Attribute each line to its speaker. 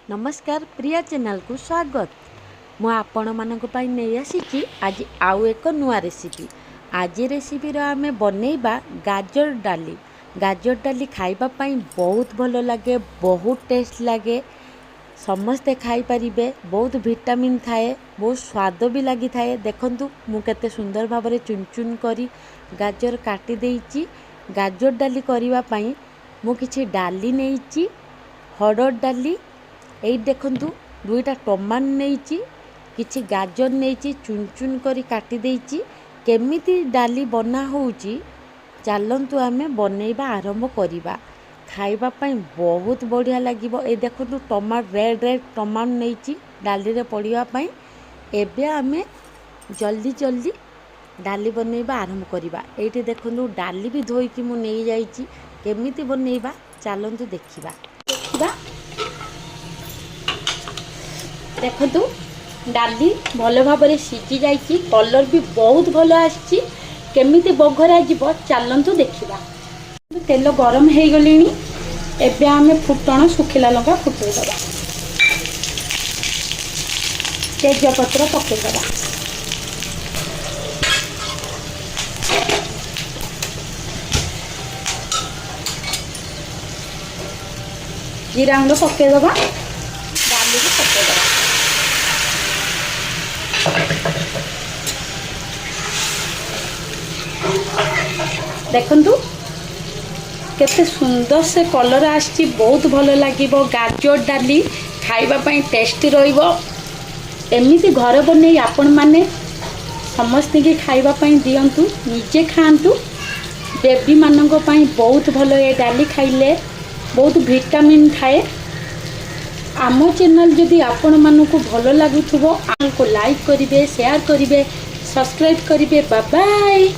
Speaker 1: नमस्कार प्रिया चैनल को स्वागत। मु आपण मानक पई नहीं आसी आज आउ एक नुआ रेसिपी। आज रेसिपी आमे बनैबा गाजर डाली। गाजर डाली खाइबा पई बहुत भलो लगे, बहुत टेस्ट लगे, समस्ते खाई परिबे। बहुत विटामिन थाए, बहुत स्वाद भी लगी थाए। देखंतु मु केते सुंदर भाबरे चुन चुन करी गाजर काटी देइची। गाजर डाली करिबा पई मु किछि डाली नेइची, हरड़ डाली। यही देखंतु दुईटा टमाटो नेइची, किछि गाजर नेइची, चुन चुन करी काटी देइची। केमिति डाली बना होउची चलंतु आमे बनैबा आरंभ करिबा। खाइबा पई बहुत बढ़िया लागिबो। ए देखंतु टमाटो रेड रेड टमाटो नेइची डाली रे पड़िया पई। एबे आमे जल्दी जल्दी डाली बनैबा आरंभ करिबा। एठी देखंतु डाली भी धोई कि मु नेइ जाईची। केमिति बनैबा चलंतु देखिबा। देखु डाली भल भाव सीझी जाइए, कलर भी बहुत भल आसी। केमिति बघरा जीव चलतु देखा। तेल गरम हो गले। एबे आमे फुटण सुखिला लंका फुटेदबा, तेजपत्र पकेदबा, जीरा गुंड पकेदबा, डाली भी पकेदबा। देखंतु केते सुंदर से कलर आछि, बहुत भलो लागिबो। गाजर डाली खाइबा पई टेस्टी रहिबो। एमिति घर बनै आपण माने समस्त के खाइबा पई दियंतु, निजे खांतु। बेबी मानक पई बहुत भलो। ए डाली खाइले बहुत विटामिन थाए। आम चैनल जदि आपण मानक भलो लागुथबो, आम को लाइक करिवे, शेयर करिवे, सब्सक्राइब करिवे। Bye bye.